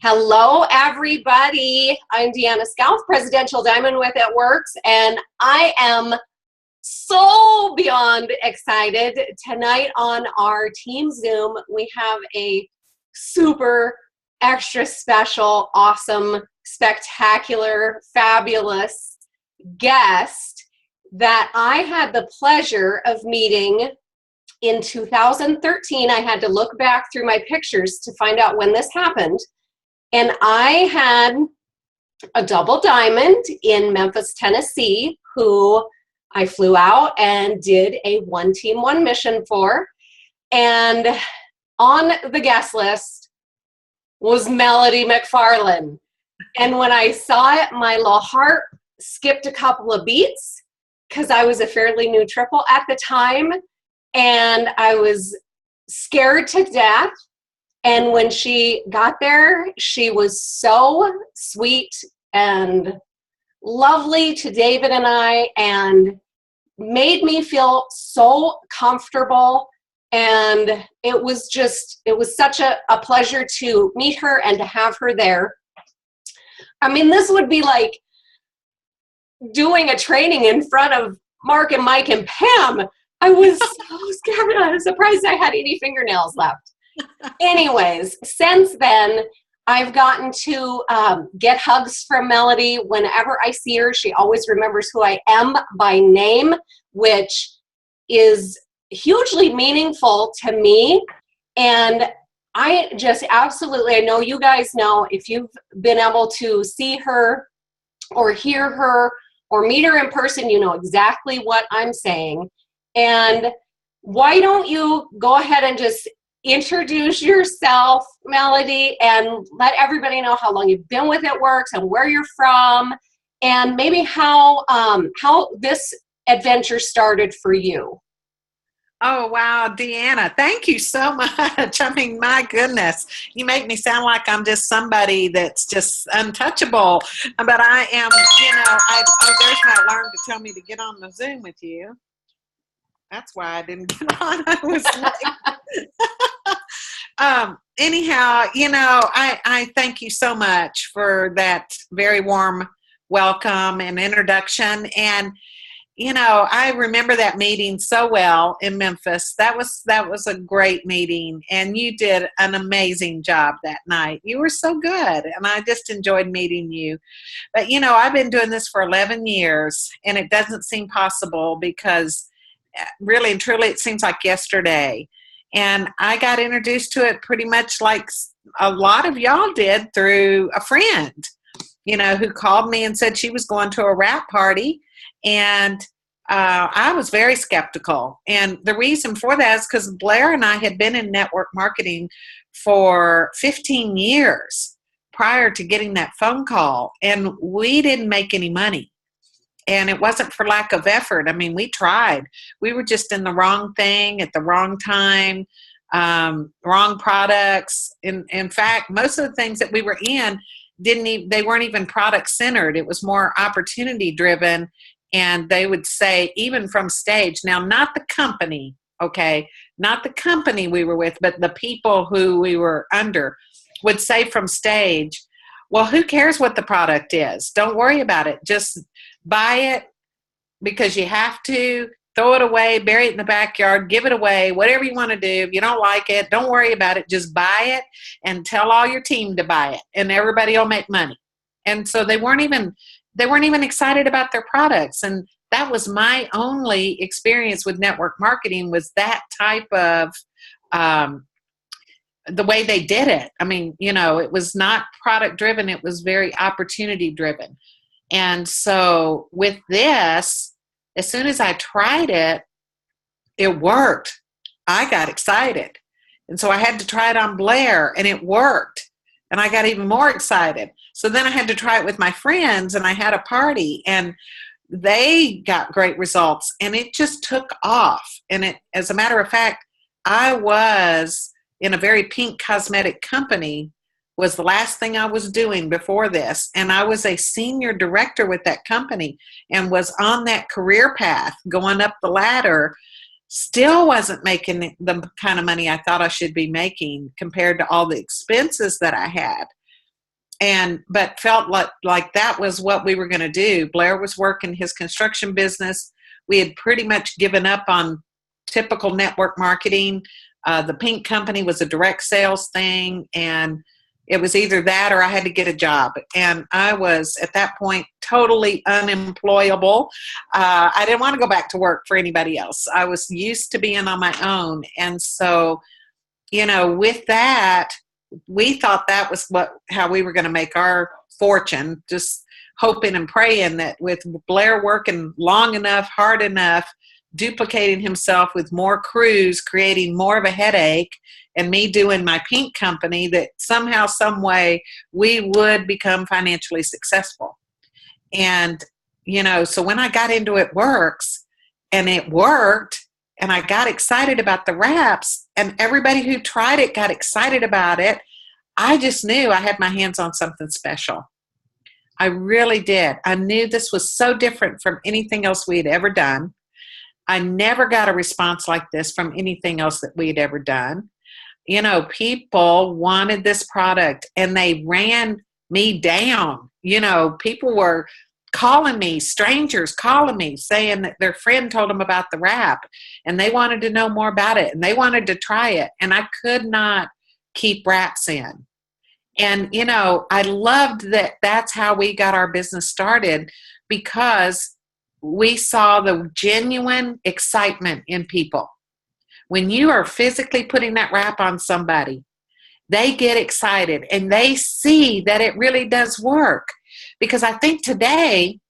Hello, everybody. I'm Deanna Scalf, Presidential Diamond with It Works, and I am so beyond excited. Tonight on our team Zoom, we have a super extra special, awesome, spectacular, fabulous guest that I had the pleasure of meeting in 2013. I had to look back through my pictures to find out when this happened. And I had a double diamond in Memphis, Tennessee, who I flew out and did a one team, one mission for. And on the guest list was Melody McFarlane. And when I saw it, my little heart skipped a couple of beats because I was a fairly new triple at the time. And I was scared to death. And when she got there, she was so sweet and lovely to David and I, and made me feel so comfortable. And it was such a pleasure to meet her and to have her there. I mean, this would be like doing a training in front of Mark and Mike and Pam. I was so scared. I was surprised I had any fingernails left. Anyways, since then, I've gotten to get hugs from Melody. Whenever I see her, she always remembers who I am by name, which is hugely meaningful to me. And I just absolutely, I know you guys know, if you've been able to see her or hear her or meet her in person, you know exactly what I'm saying. And why don't you go ahead and just introduce yourself, Melody, and let everybody know how long you've been with It Works and where you're from, and maybe how this adventure started for you. Oh, wow, Deanna, thank you so much. I mean, my goodness, you make me sound like I'm just somebody that's just untouchable. But I am, there's my alarm to tell me to get on the Zoom with you. That's why I didn't get on. I was anyhow, I thank you so much for that very warm welcome and introduction. And, I remember that meeting so well in Memphis. That was a great meeting, and you did an amazing job that night. You were so good, and I just enjoyed meeting you. But, I've been doing this for 11 years, and it doesn't seem possible because really and truly it seems like yesterday. And I got introduced to it pretty much like a lot of y'all did through a friend, who called me and said she was going to a wrap party. And I was very skeptical. And the reason for that is because Blair and I had been in network marketing for 15 years prior to getting that phone call. And we didn't make any money. And it wasn't for lack of effort. I mean, we tried. We were just in the wrong thing at the wrong time, wrong products. In fact, most of the things that we were in they weren't even product centered. It was more opportunity driven. And they would say, even from stage, now not the company, okay, not the company we were with, but the people who we were under would say from stage, well, who cares what the product is? Don't worry about it. Just buy it because you have to. Throw it away, bury it in the backyard, give it away, whatever you want to do. If you don't like it, don't worry about it. Just buy it and tell all your team to buy it, and everybody will make money. And so they weren't even excited about their products. And that was my only experience with network marketing, was that type of the way they did it. I mean, it was not product driven. It was very opportunity driven. And so with this, as soon as I tried it, it worked. I got excited. And so I had to try it on Blair, and it worked. And I got even more excited. So then I had to try it with my friends, and I had a party, and they got great results, and it just took off. And as a matter of fact, I was in a very pink cosmetic company, was the last thing I was doing before this. And I was a senior director with that company and was on that career path going up the ladder. Still wasn't making the kind of money I thought I should be making compared to all the expenses that I had. but felt like that was what we were going to do. Blair was working his construction business. We had pretty much given up on typical network marketing. The Pink Company was a direct sales thing, and it was either that or I had to get a job. And I was, at that point, totally unemployable. I didn't want to go back to work for anybody else. I was used to being on my own. And so, with that, we thought that was how we were going to make our fortune, just hoping and praying that with Blair working long enough, hard enough, duplicating himself with more crews, creating more of a headache, and me doing my Pink Company, that somehow, some way, we would become financially successful. And, so when I got into It Works, and it worked, and I got excited about the wraps, and everybody who tried it got excited about it, I just knew I had my hands on something special. I really did. I knew this was so different from anything else we had ever done. I never got a response like this from anything else that we had ever done. People wanted this product, and they ran me down. People were calling me, strangers calling me, saying that their friend told them about the wrap, and they wanted to know more about it, and they wanted to try it, and I could not keep wraps in. And, I loved that that's how we got our business started, because we saw the genuine excitement in people. When you are physically putting that wrap on somebody, they get excited and they see that it really does work. Because I think today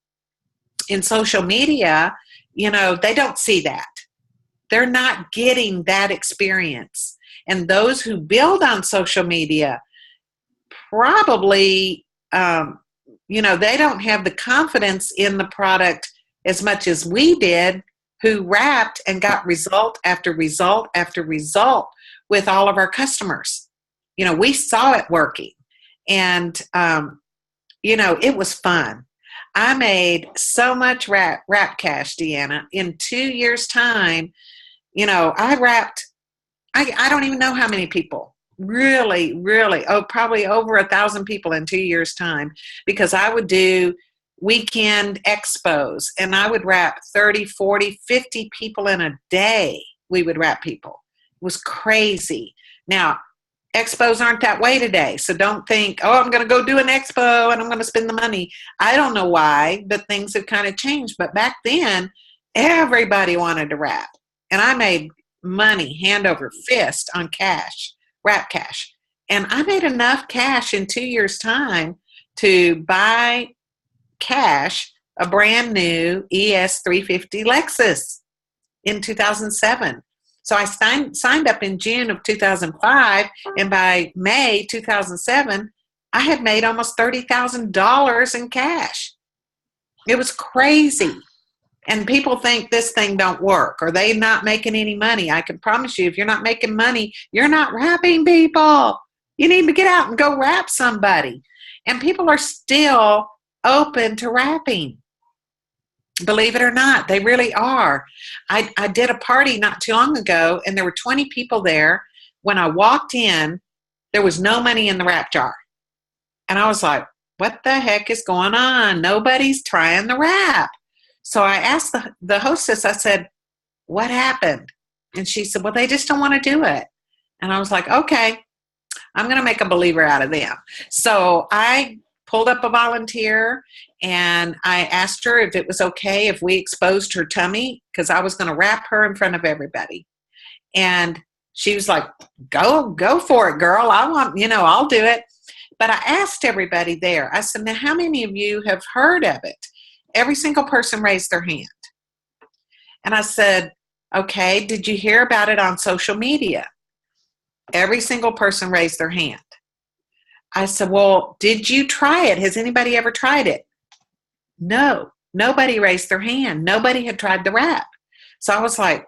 in social media, they don't see that. They're not getting that experience. And those who build on social media probably, they don't have the confidence in the product as much as we did, who wrapped and got result after result after result with all of our customers. We saw it working, and, it was fun. I made so much wrap cash, Deanna. In 2 years' time, I wrapped, I don't even know how many people. Really, probably over 1,000 people in 2 years' time, because I would do weekend expos, and I would wrap 30, 40, 50 people in a day. We would wrap people. It was crazy. Now, expos aren't that way today, so don't think, I'm going to go do an expo and I'm going to spend the money. I don't know why, but things have kind of changed. But back then, everybody wanted to wrap, and I made money hand over fist on cash, wrap cash. And I made enough cash in 2 years' time to buy cash a brand new ES350 Lexus in 2007. So I signed up in June of 2005, and by May 2007, I had made almost $30,000 in cash. It was crazy. And people think this thing don't work, or they not making any money. I can promise you, if you're not making money, you're not wrapping people. You need to get out and go wrap somebody. And people are still open to wrapping. Believe it or not, they really are. I did a party not too long ago, and there were 20 people there. When I walked in, there was no money in the wrap jar. And I was like, what the heck is going on? Nobody's trying the wrap. So I asked the hostess, I said, what happened? And she said, well, they just don't want to do it. And I was like, okay, I'm going to make a believer out of them. So I pulled up a volunteer, and I asked her if it was okay if we exposed her tummy, because I was going to wrap her in front of everybody. And she was like, go for it, girl. I'll do it. But I asked everybody there, I said, now, how many of you have heard of it? Every single person raised their hand. And I said, okay, did you hear about it on social media? Every single person raised their hand. I said, well, did you try it? Has anybody ever tried it? No, nobody raised their hand. Nobody had tried the wrap. So I was like,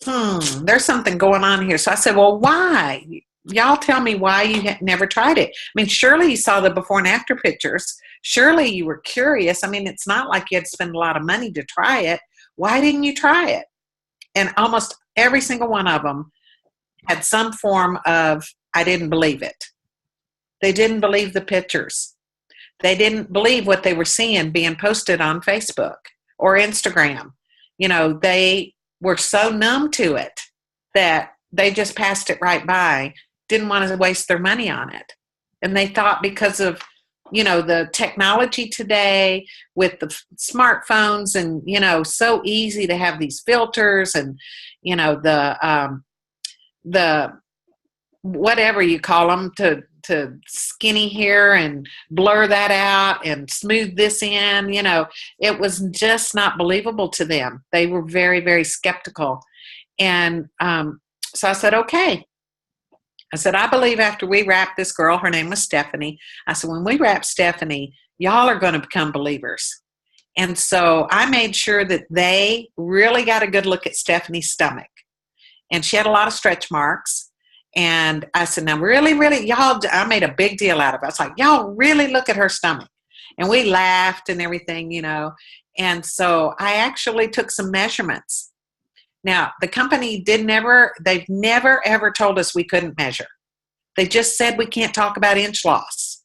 there's something going on here. So I said, well, why? Y'all tell me why you had never tried it. I mean, surely you saw the before and after pictures. Surely you were curious. I mean, it's not like you had to spend a lot of money to try it. Why didn't you try it? And almost every single one of them had some form of, I didn't believe it. They didn't believe the pictures. They didn't believe what they were seeing being posted on Facebook or Instagram. They were so numb to it that they just passed it right by, didn't want to waste their money on it. And they thought because of, the technology today with the smartphones and, so easy to have these filters and, the whatever you call them to skinny hair and blur that out and smooth this in, it was just not believable to them. They were very, very skeptical. And so I said, okay. I said, I believe after we wrap this girl, her name was Stephanie. I said, when we wrap Stephanie, y'all are going to become believers. And so I made sure that they really got a good look at Stephanie's stomach. And she had a lot of stretch marks. And I said, now really, really, y'all, I made a big deal out of it. I was like, y'all really look at her stomach. And we laughed and everything, And so I actually took some measurements. Now, the company they've never, ever told us we couldn't measure. They just said we can't talk about inch loss.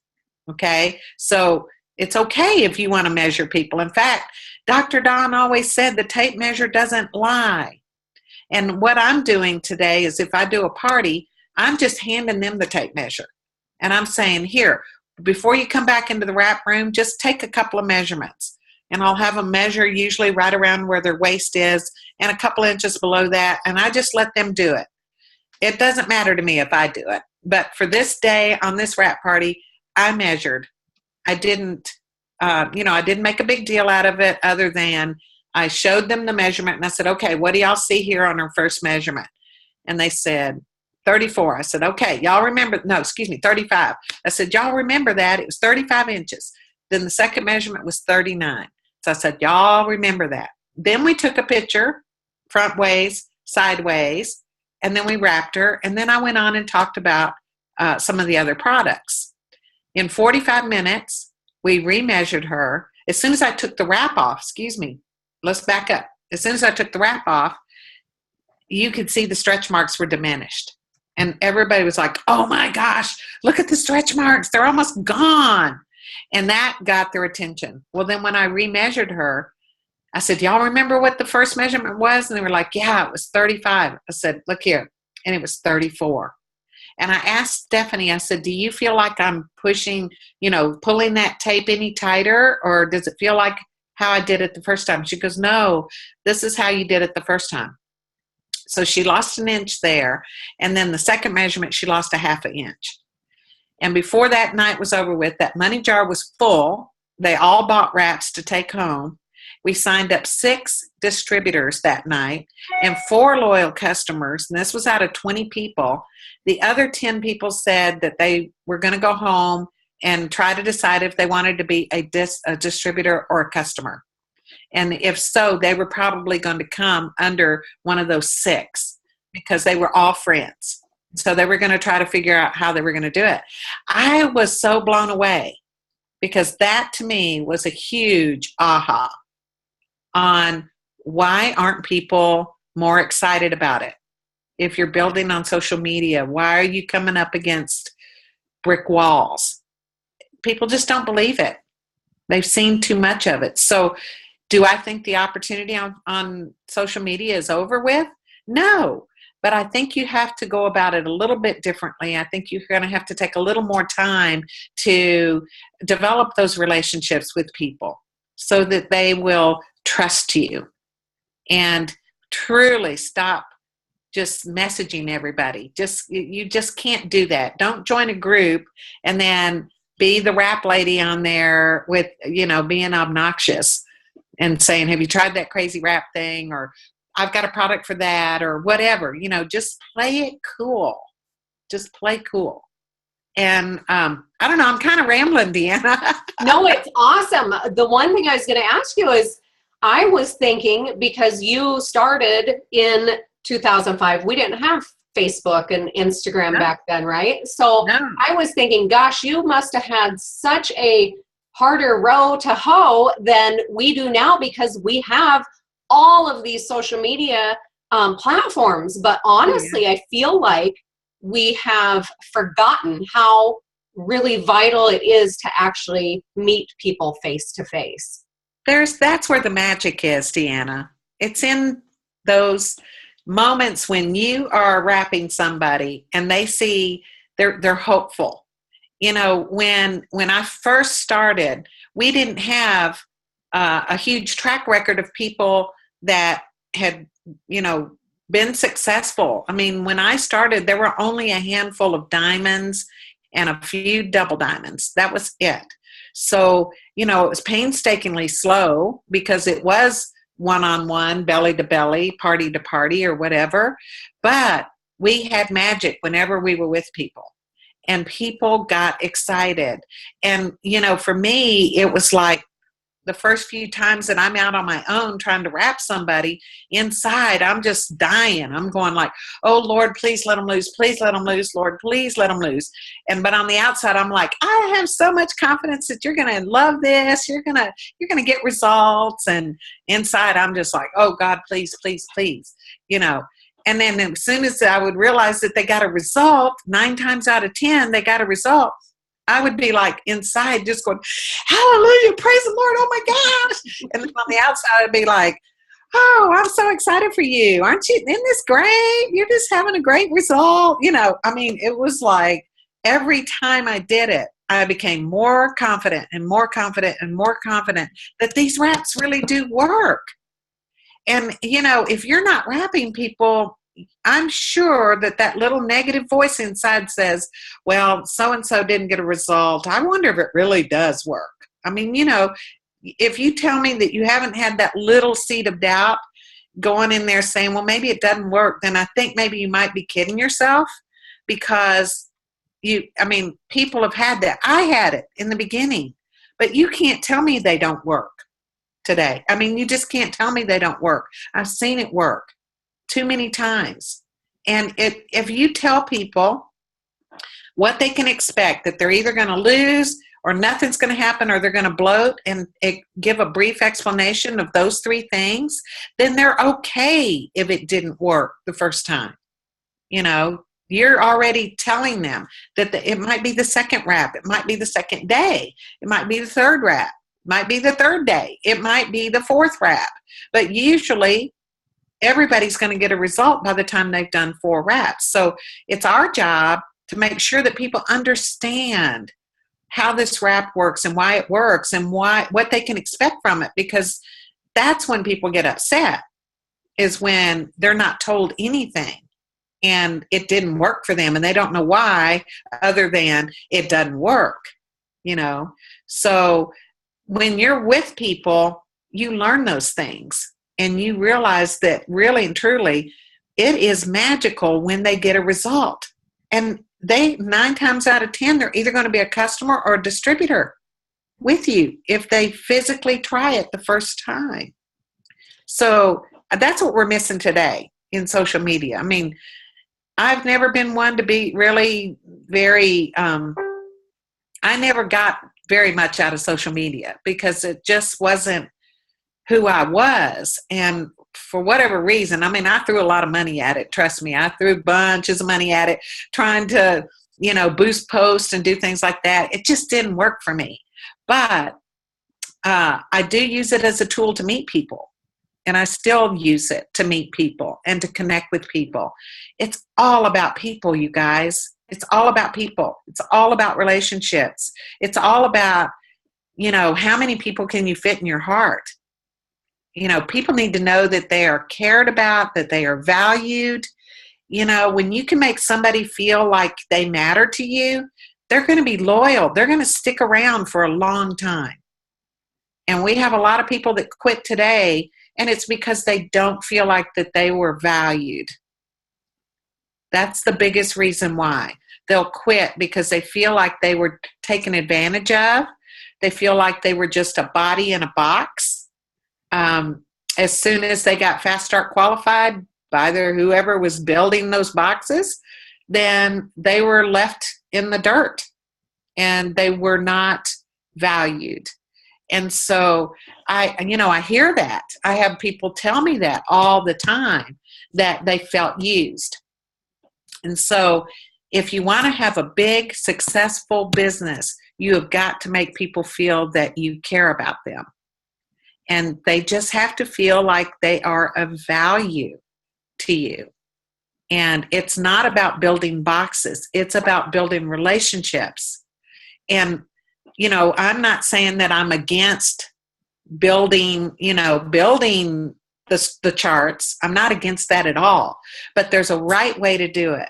Okay? So it's okay if you want to measure people. In fact, Dr. Don always said the tape measure doesn't lie. And what I'm doing today is if I do a party, I'm just handing them the tape measure. And I'm saying, here, before you come back into the wrap room, just take a couple of measurements. And I'll have them measure usually right around where their waist is and a couple inches below that. And I just let them do it. It doesn't matter to me if I do it. But for this day on this wrap party, I measured. I didn't make a big deal out of it other than I showed them the measurement and I said, okay, what do y'all see here on our first measurement? And they said, 34. I said, okay, y'all remember, 35. I said, y'all remember that? It was 35 inches. Then the second measurement was 39. So I said, y'all remember that. Then we took a picture, front ways, sideways, and then we wrapped her. And then I went on and talked about some of the other products. In 45 minutes, we remeasured her. As soon as I took the wrap off, let's back up. As soon as I took the wrap off, you could see the stretch marks were diminished. And everybody was like, oh my gosh, look at the stretch marks. They're almost gone. And that got their attention. Well, then when I remeasured her, I said, y'all remember what the first measurement was? And they were like, yeah, it was 35. I said, look here. And it was 34. And I asked Stephanie, I said, do you feel like I'm pulling that tape any tighter? Or does it feel like how I did it the first time? She goes, no, this is how you did it the first time. So she lost an inch there. And then the second measurement, she lost a half an inch. And before that night was over with, that money jar was full. They all bought wraps to take home. We signed up 6 distributors that night and 4 loyal customers. And this was out of 20 people. The other 10 people said that they were going to go home and try to decide if they wanted to be a distributor or a customer. And if so, they were probably going to come under one of those 6 because they were all friends. So they were going to try to figure out how they were going to do it. I was so blown away because that to me was a huge aha on why aren't people more excited about it? If you're building on social media, why are you coming up against brick walls? People just don't believe it. They've seen too much of it. So do I think the opportunity on social media is over with? No. But I think you have to go about it a little bit differently. I think you're going to have to take a little more time to develop those relationships with people so that they will trust you and truly stop just messaging everybody. You just can't do that. Don't join a group and then be the rap lady on there with, being obnoxious and saying, have you tried that crazy rap thing? Or I've got a product for that or whatever, just play it cool. Just play cool. And I don't know, I'm kind of rambling, Deanna. No, it's awesome. The one thing I was going to ask you is, I was thinking because you started in 2005, we didn't have Facebook and Instagram back then, right? So I was thinking, gosh, you must have had such a harder row to hoe than we do now because we have all of these social media platforms. But honestly, I feel like we have forgotten how really vital it is to actually meet people face to face. That's where the magic is, Deanna. It's in those moments when you are wrapping somebody and they see they're hopeful. You know, when I first started, we didn't have a huge track record of people that had, you know, been successful. I mean, when I started, there were only a handful of diamonds and a few double diamonds. That was it. So, you know, it was painstakingly slow because it was one-on-one, belly to belly, party to party, or whatever. But we had magic whenever we were with people, and people got excited. And, you know, for me, it was like, the first few times that I'm out on my own trying to wrap somebody, inside, I'm just dying. I'm going like, oh, Lord, please let them lose. Please let them lose. Lord, please let them lose. But on the outside, I'm like, I have so much confidence that you're going to love this. You're going to get results. And inside, I'm just like, oh, God, please, please, please, you know. And then as soon as I would realize that they got a result, 9 times out of 10, they got a result, I would be like inside just going, hallelujah, praise the Lord, oh my gosh. And then on the outside, I'd be like, oh, I'm so excited for you. Aren't you? Isn't this great? You're just having a great result. You know, I mean, it was like every time I did it, I became more confident and more confident and more confident that these wraps really do work. And, you know, if you're not wrapping people, I'm sure that little negative voice inside says, well, so-and-so didn't get a result. I wonder if it really does work. I mean, you know, if you tell me that you haven't had that little seed of doubt going in there saying, well, maybe it doesn't work, then I think maybe you might be kidding yourself, because people have had that. I had it in the beginning, but you can't tell me they don't work today. I mean, you just can't tell me they don't work. I've seen it work too many times. And if you tell people what they can expect, that they're either going to lose or nothing's going to happen or they're going to bloat, and give a brief explanation of those 3 things, then they're okay if it didn't work the first time. You know, you're already telling them that it might be the second wrap. It might be the second day. It might be the third wrap. It might be the third day. It might be the fourth wrap. But usually, everybody's going to get a result by the time they've done 4 wraps. So it's our job to make sure that people understand how this wrap works and why it works and what they can expect from it, because that's when people get upset, is when they're not told anything and it didn't work for them and they don't know why, other than it doesn't work, you know. So when you're with people, you learn those things. And you realize that really and truly, it is magical when they get a result. And 9 times out of 10, they're either going to be a customer or a distributor with you if they physically try it the first time. So that's what we're missing today in social media. I mean, I've never been one to be really very, I never got very much out of social media because it just wasn't who I was. And for whatever reason, I mean, I threw a lot of money at it. Trust me, I threw bunches of money at it, trying to, you know, boost posts and do things like that. It just didn't work for me. But I do use it as a tool to meet people. And I still use it to meet people and to connect with people. It's all about people, you guys. It's all about people. It's all about relationships. It's all about, you know, how many people can you fit in your heart? You know, people need to know that they are cared about, that they are valued. You know, when you can make somebody feel like they matter to you, they're going to be loyal. They're going to stick around for a long time. And we have a lot of people that quit today, and it's because they don't feel like that they were valued. That's the biggest reason why. They'll quit because they feel like they were taken advantage of. They feel like they were just a body in a box. As soon as they got Fast Start qualified by whoever was building those boxes, then they were left in the dirt and they were not valued. And so I hear that. I have people tell me that all the time, that they felt used. And so If you want to have a big, successful business, you have got to make people feel that you care about them. And they just have to feel like they are of value to you. And it's not about building boxes. It's about building relationships. And, I'm not saying that I'm against building the charts. I'm not against that at all. But there's a right way to do it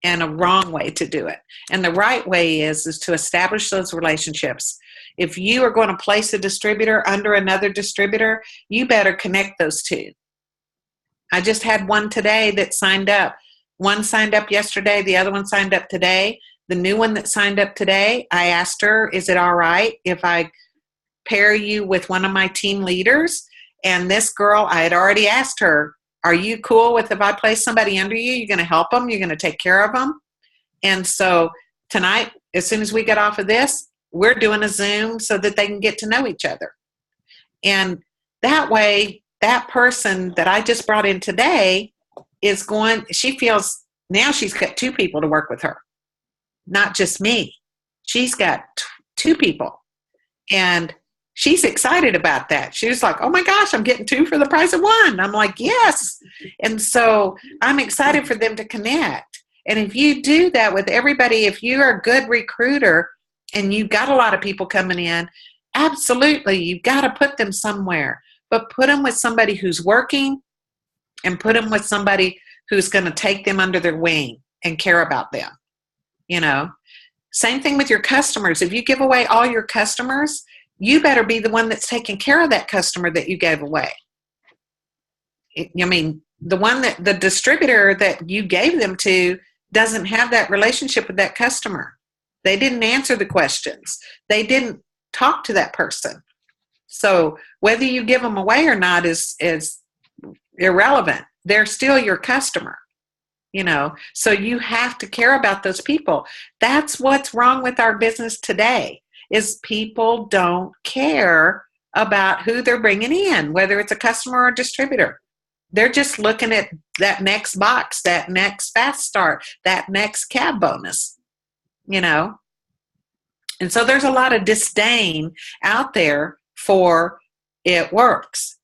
and a wrong way to do it. And the right way is to establish those relationships. If you are going to place a distributor under another distributor, you better connect those two. I just had one today that signed up. One signed up yesterday. The other one signed up today. The new one that signed up today, I asked her, is it all right if I pair you with one of my team leaders? And this girl, I had already asked her, are you cool with if I place somebody under you? You're going to help them? You're going to take care of them? And so tonight, as soon as we get off of this, we're doing a Zoom so that they can get to know each other. And that way, that person that I just brought in today she feels now she's got two people to work with her, not just me. She's got two people. And she's excited about that. She was like, oh my gosh, I'm getting two for the price of one. I'm like, yes. And so I'm excited for them to connect. And if you do that with everybody, if you're a good recruiter and you've got a lot of people coming in, absolutely, you've got to put them somewhere. But put them with somebody who's working and put them with somebody who's going to take them under their wing and care about them. Same thing with your customers. If you give away all your customers, you better be the one that's taking care of that customer that you gave away. The distributor that you gave them to doesn't have that relationship with that customer. They didn't answer the questions. They didn't talk to that person. So whether you give them away or not is irrelevant. They're still your customer. So you have to care about those people. That's what's wrong with our business today. Is people don't care about who they're bringing in, whether it's a customer or a distributor. They're just looking at that next box, that next fast start, that next cab bonus, And so there's a lot of disdain out there for it works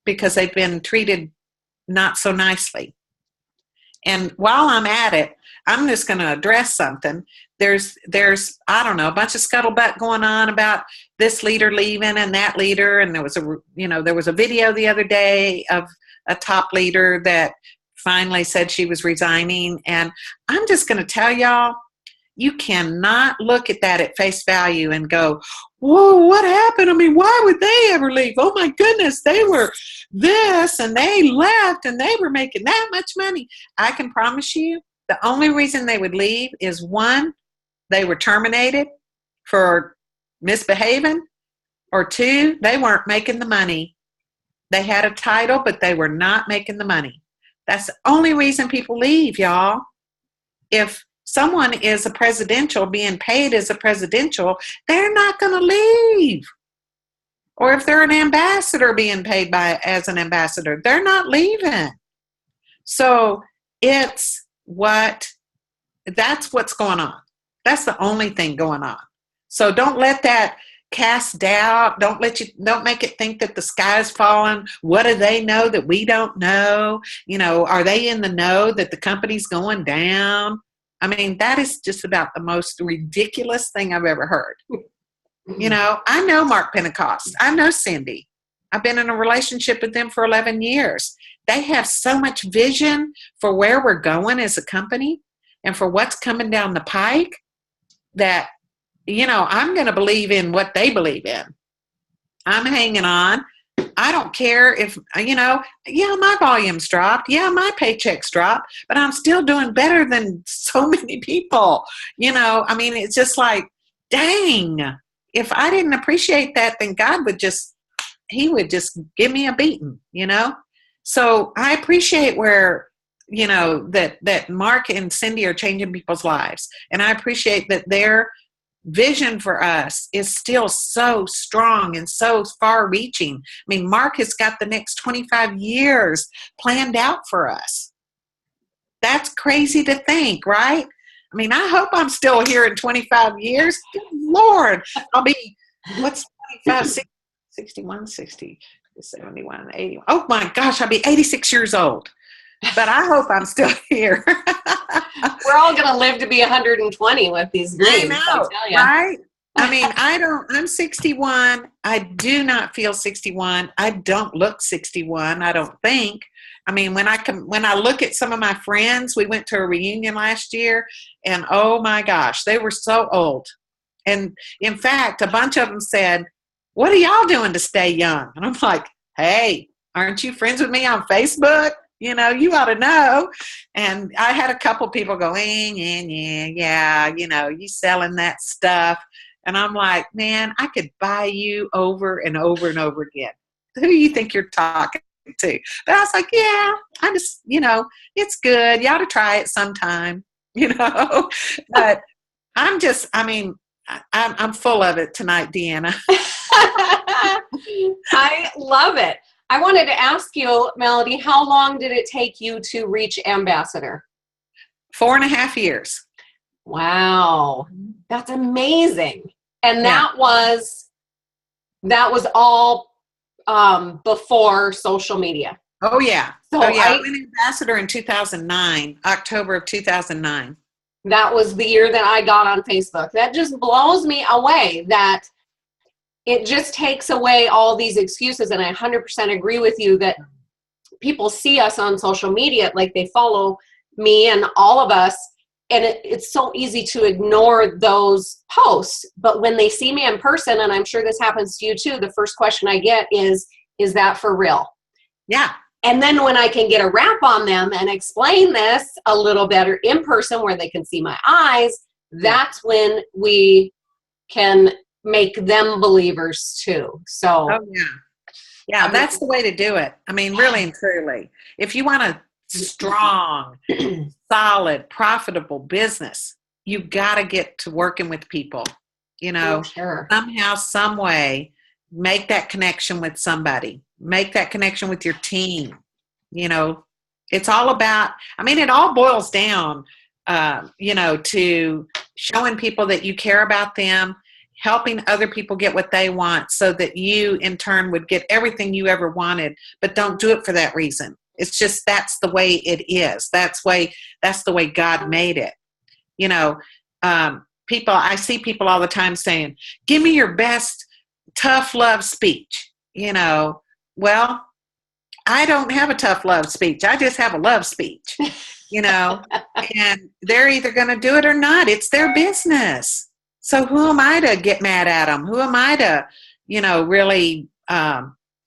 because they've been treated not so nicely. And while I'm at it, I'm just going to address something. There's I don't know, a bunch of scuttlebutt going on about this leader leaving and that leader. And there was a video the other day of a top leader that finally said she was resigning. And I'm just going to tell y'all, you cannot look at that at face value and go, whoa, what happened? Why would they ever leave? Oh my goodness, they were this and they left and they were making that much money. I can promise you the only reason they would leave is one, they were terminated for misbehaving, or two, they weren't making the money. They had a title, but they were not making the money. That's the only reason people leave, y'all. If someone is a presidential, being paid as a presidential, they're not going to leave. Or if they're an ambassador being paid as an ambassador, they're not leaving. So that's what's going on. That's the only thing going on. So don't let that cast doubt. Don't make it think that the sky's falling. What do they know that we don't know? Are they in the know that the company's going down? That is just about the most ridiculous thing I've ever heard. I know Mark Pentecost. I know Cindy. I've been in a relationship with them for 11 years. They have so much vision for where we're going as a company and for what's coming down the pike that, I'm going to believe in what they believe in. I'm hanging on. I don't care if, my volume's dropped. Yeah, my paycheck's dropped, but I'm still doing better than so many people. It's just like, dang, if I didn't appreciate that, then God he would just give me a beating, So I appreciate where, that Mark and Cindy are changing people's lives. And I appreciate that their vision for us is still so strong and so far reaching. Mark has got the next 25 years planned out for us. That's crazy to think, right? I mean, I hope I'm still here in 25 years. Good Lord. I'll be, what's 25, 60, 61, 60, 71, 80. Oh my gosh, I'll be 86 years old. But I hope I'm still here. We're all going to live to be 120 with these dreams, I know, tell you. right? I mean, I'm 61. I do not feel 61. I don't look 61, I don't think. I mean, when I look at some of my friends, we went to a reunion last year, and oh my gosh, they were so old. And in fact, a bunch of them said, "What are y'all doing to stay young?" And I'm like, "Hey, aren't you friends with me on Facebook? You know, you ought to know." And I had a couple people go, yeah, you know, you selling that stuff. And I'm like, man, I could buy you over and over and over again. Who do you think you're talking to? But I was like, yeah, I just, you know, it's good. You ought to try it sometime, you know. But I'm full of it tonight, Deanna. I love it. I wanted to ask you, Melody, how long did it take you to reach ambassador? 4.5 years. Wow. That's amazing. And Yeah. that was all before social media. Oh, yeah. So I went ambassador in 2009, October of 2009. That was the year that I got on Facebook. That just blows me away that it just takes away all these excuses. And I 100% agree with you that people see us on social media, like they follow me and all of us, and it's so easy to ignore those posts. But when they see me in person, and I'm sure this happens to you too, the first question I get is that for real? Yeah. And then when I can get a wrap on them and explain this a little better in person where they can see my eyes, that's when we can make them believers too. So, oh, yeah. Yeah, that's the way to do it. I mean, really and truly. If you want a strong, solid, profitable business, you got to get to working with people. You know, somehow, some way, make that connection with somebody. Make that connection with your team. You know, it's all about, I mean, it all boils down, you know, to showing people that you care about them, helping other people get what they want so that you in turn would get everything you ever wanted, but don't do it for that reason. It's just, that's the way it is. That's the way God made it. You know, I see people all the time saying, "Give me your best tough love speech." You know, well, I don't have a tough love speech. I just have a love speech, you know, and they're either going to do it or not. It's their business. So who am I to get mad at them? Who am I to, you know, really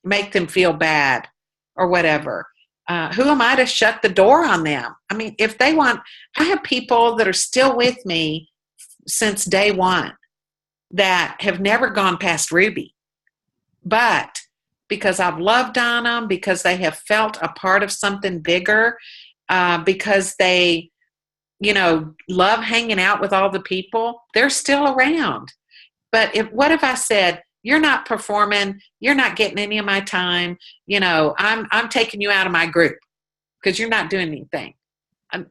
make them feel bad or whatever? Who am I to shut the door on them? I mean, if they want, I have people that are still with me since day one that have never gone past Ruby. But because I've loved on them, because they have felt a part of something bigger, because they, you know, love hanging out with all the people, they're still around. But what if I said, "You're not performing, you're not getting any of my time, you know, I'm taking you out of my group because you're not doing anything"?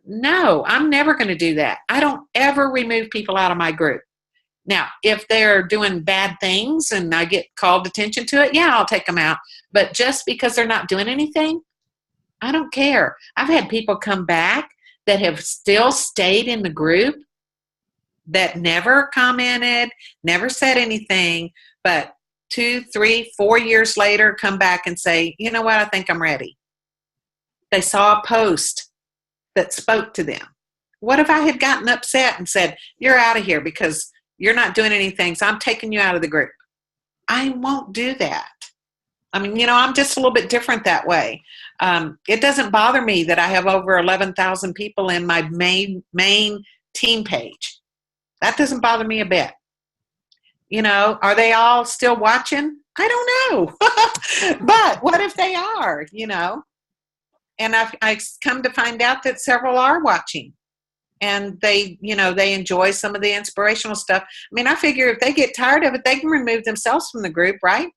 No, I'm never going to do that. I don't ever remove people out of my group. Now, if they're doing bad things and I get called attention to it, yeah, I'll take them out. But just because they're not doing anything, I don't care. I've had people come back that have still stayed in the group that never commented, never said anything, but 2, 3, 4 years later come back and say, "You know what, I think I'm ready." They saw a post that spoke to them. What if I had gotten upset and said, "You're out of here because you're not doing anything, so I'm taking you out of the group"? I won't do that. I mean, you know, I'm just a little bit different that way. It doesn't bother me that I have over 11,000 people in my main team page. That doesn't bother me a bit. You know, are they all still watching? I don't know. But what if they are, you know? And I come to find out that several are watching. And they, you know, they enjoy some of the inspirational stuff. I mean, I figure if they get tired of it, they can remove themselves from the group, right?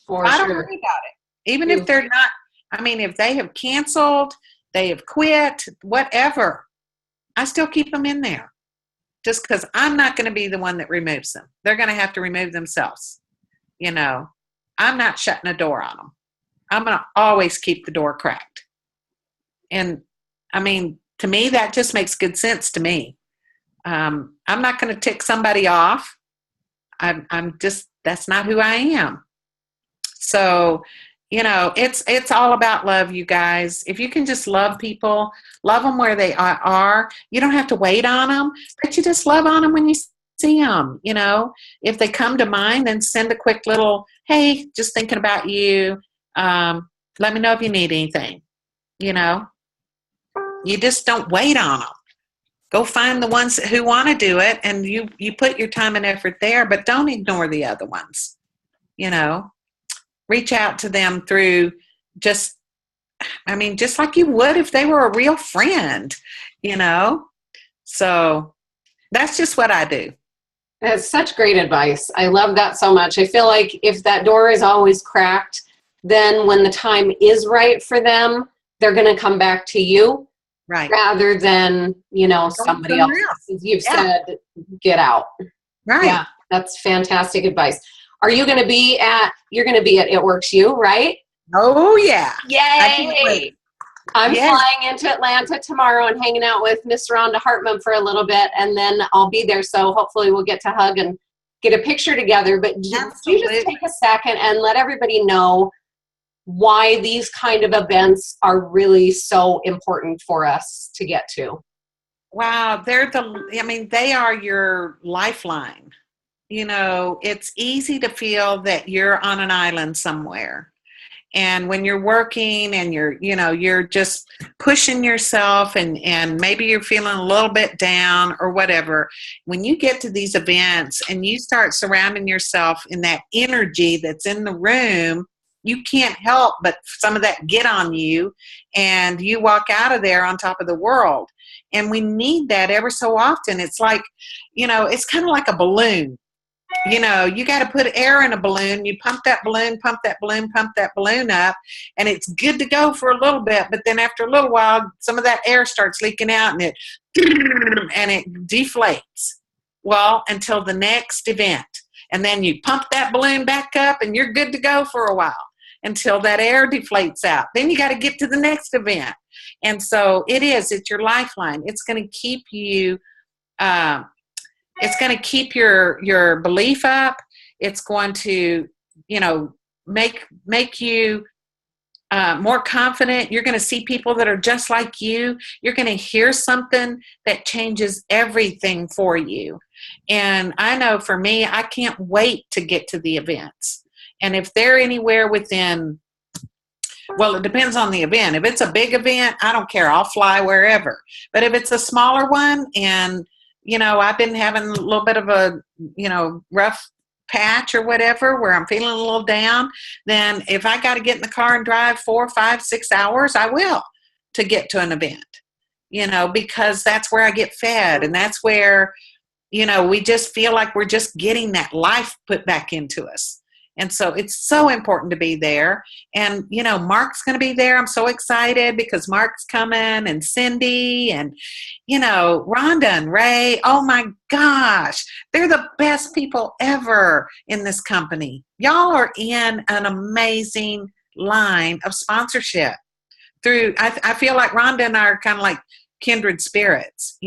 For I sure. don't worry about it. Even if they're not, I mean, if they have canceled, they have quit, whatever. I still keep them in there just because I'm not going to be the one that removes them. They're going to have to remove themselves. I'm not shutting a door on them. I'm going to always keep the door cracked. And I mean, to me, that just makes good sense to me. I'm not going to tick somebody off. I'm just, that's not who I am. So, it's all about love, you guys. If you can just love people, love them where they are. You don't have to wait on them, but you just love on them when you see them. If they come to mind, then send a quick little, hey, just thinking about you. Let me know if you need anything. You just don't wait on them. Go find the ones who want to do it, and you put your time and effort there, but don't ignore the other ones. Reach out to them through just like you would if they were a real friend, So that's just what I do. That's such great advice. I love that so much. I feel like if that door is always cracked, then when the time is right for them, they're going to come back to you. Right. Rather than, somebody else. You've said, get out. Right. Yeah, that's fantastic advice. Are you going to be you're going to be at It Works You, right? Oh, yeah. Yay. I'm flying into Atlanta tomorrow and hanging out with Miss Rhonda Hartman for a little bit, and then I'll be there. So hopefully we'll get to hug and get a picture together. But you just take a second and let everybody know why these kind of events are really so important for us to get to. Wow, they are your lifeline. It's easy to feel that you're on an island somewhere. And when you're working and you're just pushing yourself and maybe you're feeling a little bit down or whatever, when you get to these events and you start surrounding yourself in that energy that's in the room, you can't help but some of that get on you, and you walk out of there on top of the world. And we need that ever so often. It's like, it's kind of like a balloon. You got to put air in a balloon. You pump that balloon up, and it's good to go for a little bit. But then after a little while, some of that air starts leaking out, and it deflates. Well, until the next event. And then you pump that balloon back up, and you're good to go for a while until that air deflates out. Then you got to get to the next event. And so it's your lifeline. It's going to keep you, it's going to keep your belief up. It's going to, make you more confident. You're going to see people that are just like you. You're going to hear something that changes everything for you. And I know for me, I can't wait to get to the events. And if they're anywhere within, well, it depends on the event. If it's a big event, I don't care. I'll fly wherever. But if it's a smaller one and, I've been having a little bit of a, rough patch or whatever where I'm feeling a little down, then if I got to get in the car and drive 4, 5, 6 hours, I will to get to an event, because that's where I get fed. And that's where, we just feel like we're just getting that life put back into us. And so it's so important to be there. And, Mark's going to be there. I'm so excited because Mark's coming, and Cindy and, Rhonda and Ray. Oh my gosh, they're the best people ever in this company. Y'all are in an amazing line of sponsorship I feel like Rhonda and I are kind of like kindred spirits.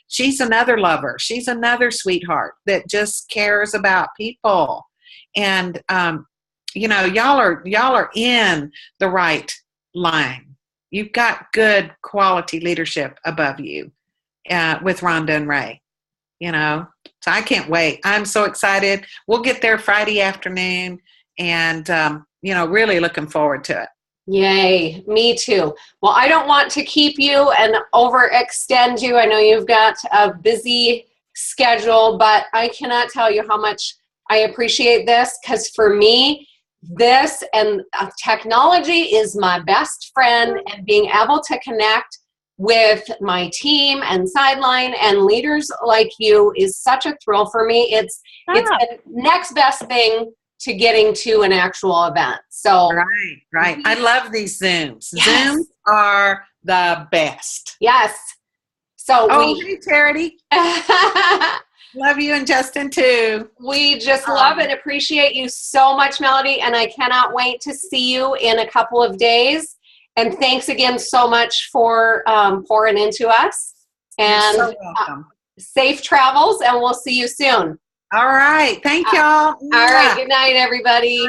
She's another lover. She's another sweetheart that just cares about people. And, y'all are in the right line. You've got good quality leadership above you with Rhonda and Ray, So I can't wait. I'm so excited. We'll get there Friday afternoon and, really looking forward to it. Yay, me too. Well, I don't want to keep you and overextend you. I know you've got a busy schedule, but I cannot tell you how much I appreciate this, because for me, this and technology is my best friend, and being able to connect with my team and sideline and leaders like you is such a thrill for me. It's the next best thing to getting to an actual event. So right. I love these Zooms. Yes. Zooms are the best. Yes. So Hey, Charity. Love you and Justin too. We just love and appreciate you so much, Melody, and I cannot wait to see you in a couple of days. And thanks again so much for pouring into us. And you're so welcome. Safe travels, and we'll see you soon. All right. Thank y'all. All right. Good night, everybody.